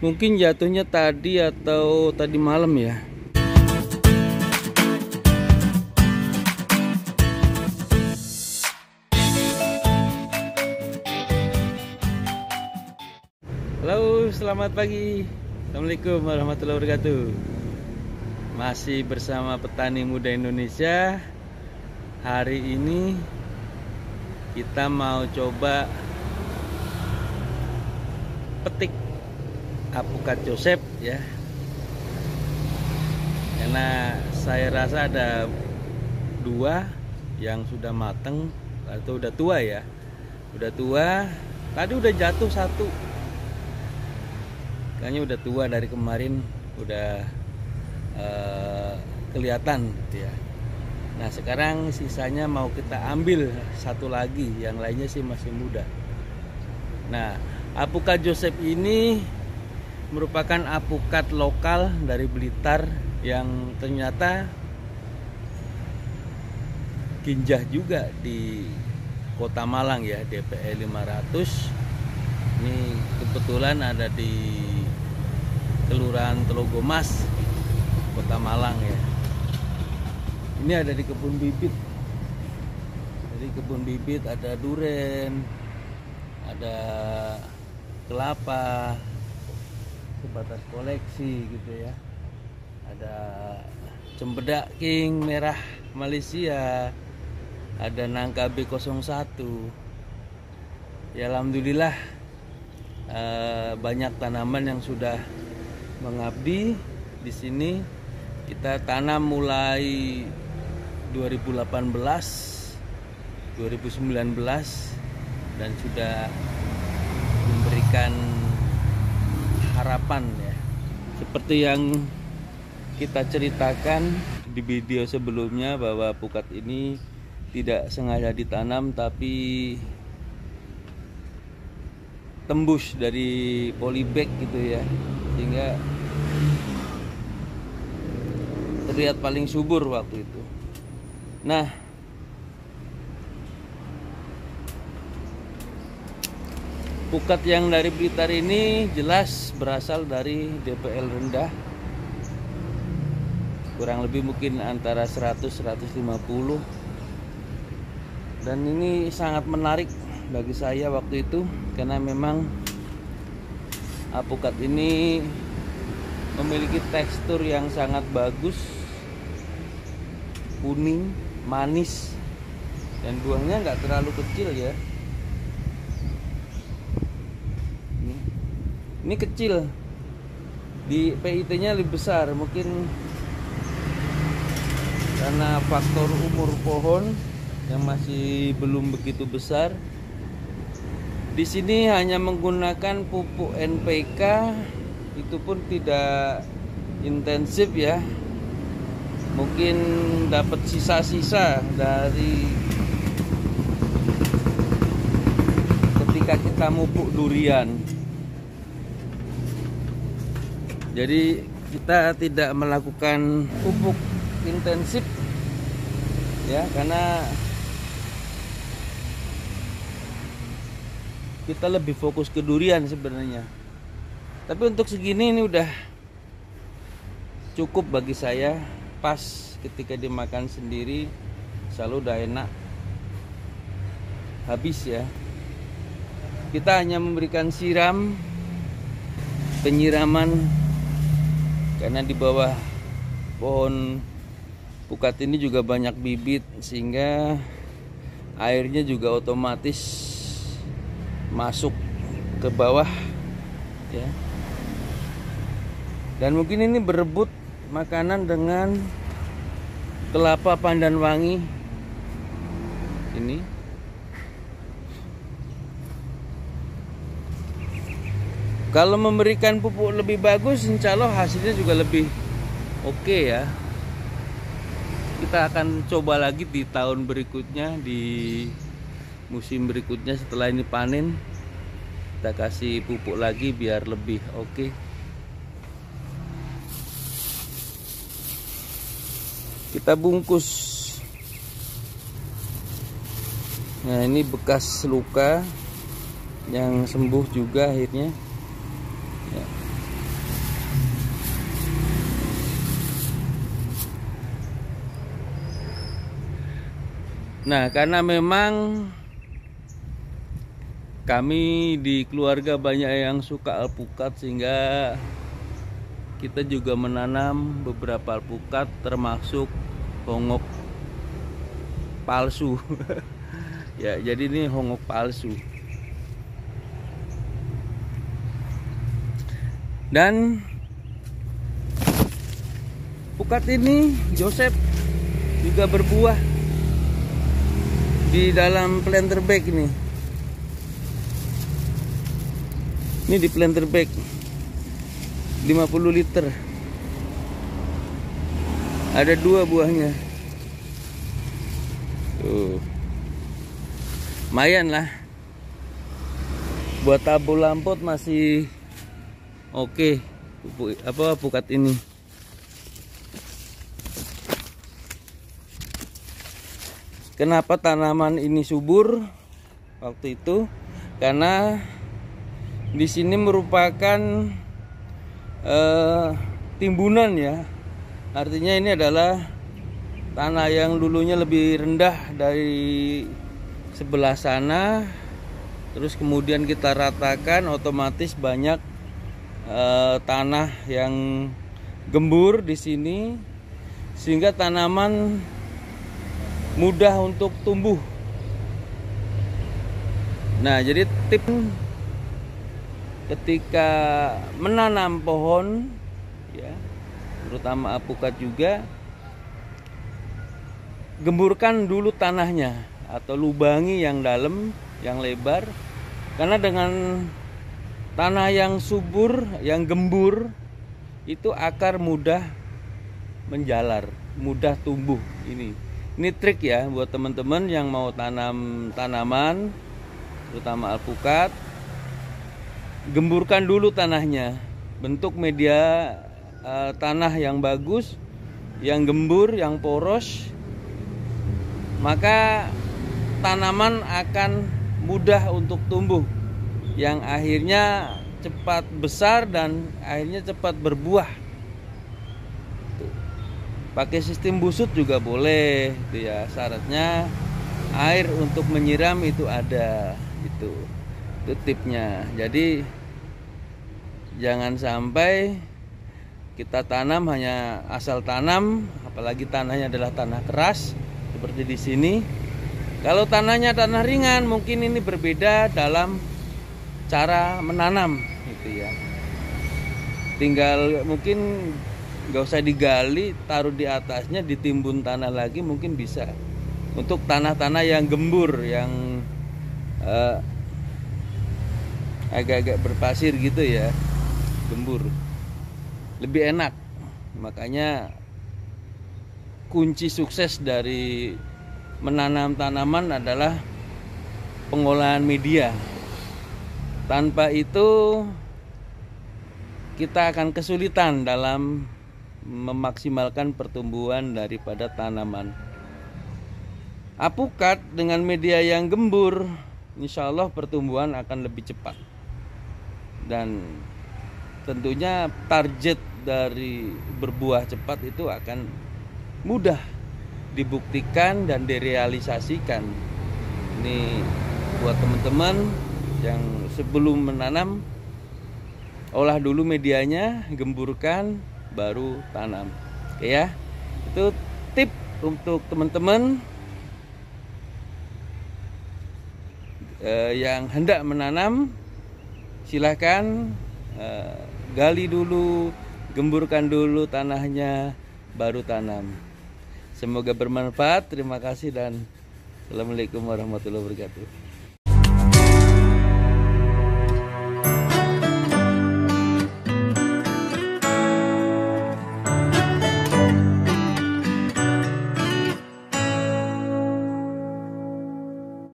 Mungkin jatuhnya tadi atau tadi malam ya. Halo, selamat pagi. Assalamualaikum warahmatullahi wabarakatuh. Masih bersama Petani Muda Indonesia. Hari ini kita mau coba petik Apukat Joseph ya. Karena saya rasa ada dua yang sudah mateng atau udah tua ya. Udah tua. Tadi udah jatuh satu. Kayaknya udah tua dari kemarin, udah kelihatan gitu ya. Nah sekarang sisanya mau kita ambil satu lagi, yang lainnya sih masih muda. Nah Apukat Joseph ini merupakan apukat lokal dari Blitar yang ternyata ginjah juga di Kota Malang ya, DPE 500. Ini kebetulan ada di Kelurahan Telogomas, Kota Malang ya. Ini ada di kebun bibit. Jadi kebun bibit ada duren, ada kelapa, sebatas koleksi gitu ya. Ada cempedak king merah Malaysia, ada nangka B01. Ya alhamdulillah banyak tanaman yang sudah mengabdi di sini. Kita tanam mulai 2018, 2019 dan sudah memberikan harapan ya. Seperti yang kita ceritakan di video sebelumnya bahwa apukat ini tidak sengaja ditanam tapi tembus dari polybag gitu ya, sehingga terlihat paling subur waktu itu. Nah pukat yang dari Blitar ini jelas berasal dari DPL rendah, kurang lebih mungkin antara 100-150. Dan ini sangat menarik bagi saya waktu itu, karena memang apukat ini memiliki tekstur yang sangat bagus, kuning, manis, dan buahnya nggak terlalu kecil ya. Ini kecil, di PIT-nya lebih besar, mungkin karena faktor umur pohon yang masih belum begitu besar. Di sini hanya menggunakan pupuk NPK, itu pun tidak intensif ya. Mungkin dapat sisa-sisa dari ketika kita mupuk durian. Jadi kita tidak melakukan pupuk intensif ya, karena kita lebih fokus ke durian sebenarnya. Tapi untuk segini ini udah cukup bagi saya, pas ketika dimakan sendiri selalu udah enak, habis ya. Kita hanya memberikan penyiraman, karena di bawah pohon pukat ini juga banyak bibit, sehingga airnya juga otomatis masuk ke bawah ya. Dan mungkin ini berebut makanan dengan kelapa pandan wangi ini. Kalau memberikan pupuk lebih bagus, insya Allah hasilnya juga lebih oke ya. Kita akan coba lagi di tahun berikutnya, di musim berikutnya setelah ini panen. Kita kasih pupuk lagi biar lebih oke. Kita bungkus. Nah ini bekas luka yang sembuh juga akhirnya ya. Nah, karena memang kami di keluarga banyak yang suka alpukat, sehingga kita juga menanam beberapa alpukat, termasuk hongok palsu. Ya, jadi ini hongok palsu. Dan alpukat ini Joseph juga berbuah di dalam planter bag ini. Ini di planter bag 50 liter. Ada 2 buahnya. Tuh. Lumayan lah. Buat tabu lampot masih oke. Alpukat ini. Kenapa tanaman ini subur waktu itu? Karena di sini merupakan timbunan ya. Artinya ini adalah tanah yang dulunya lebih rendah dari sebelah sana. Terus kemudian kita ratakan, otomatis banyak tanah yang gembur di sini, sehingga tanaman mudah untuk tumbuh. Nah, jadi tips ketika menanam pohon ya, terutama alpukat juga, gemburkan dulu tanahnya atau lubangi yang dalam, yang lebar. Karena dengan tanah yang subur, yang gembur, itu akar mudah menjalar, mudah tumbuh. Ini trik ya buat teman-teman yang mau tanam tanaman, terutama alpukat. Gemburkan dulu tanahnya, bentuk media tanah yang bagus, yang gembur, yang poros, maka tanaman akan mudah untuk tumbuh, yang akhirnya cepat besar dan akhirnya cepat berbuah. Pakai sistem busut juga boleh, itu ya, syaratnya air untuk menyiram itu ada, itu tipsnya. Jadi jangan sampai kita tanam hanya asal tanam, apalagi tanahnya adalah tanah keras seperti di sini. Kalau tanahnya tanah ringan, mungkin ini berbeda dalam cara menanam, gitu ya. Tinggal mungkin nggak usah digali, taruh di atasnya, ditimbun tanah lagi, mungkin bisa. Untuk tanah-tanah yang gembur, yang agak-agak berpasir gitu ya, gembur, lebih enak. Makanya kunci sukses dari menanam tanaman adalah pengolahan media. Tanpa itu kita akan kesulitan dalam memaksimalkan pertumbuhan daripada tanaman. Alpukat dengan media yang gembur, insya Allah pertumbuhan akan lebih cepat. Dan tentunya target dari berbuah cepat itu akan mudah dibuktikan dan direalisasikan. Ini buat teman-teman yang sebelum menanam, olah dulu medianya, gemburkan, baru tanam. Oke ya, itu tip untuk teman-teman yang hendak menanam. Silahkan gali dulu, gemburkan dulu tanahnya, baru tanam. Semoga bermanfaat. Terima kasih dan Assalamualaikum warahmatullahi wabarakatuh.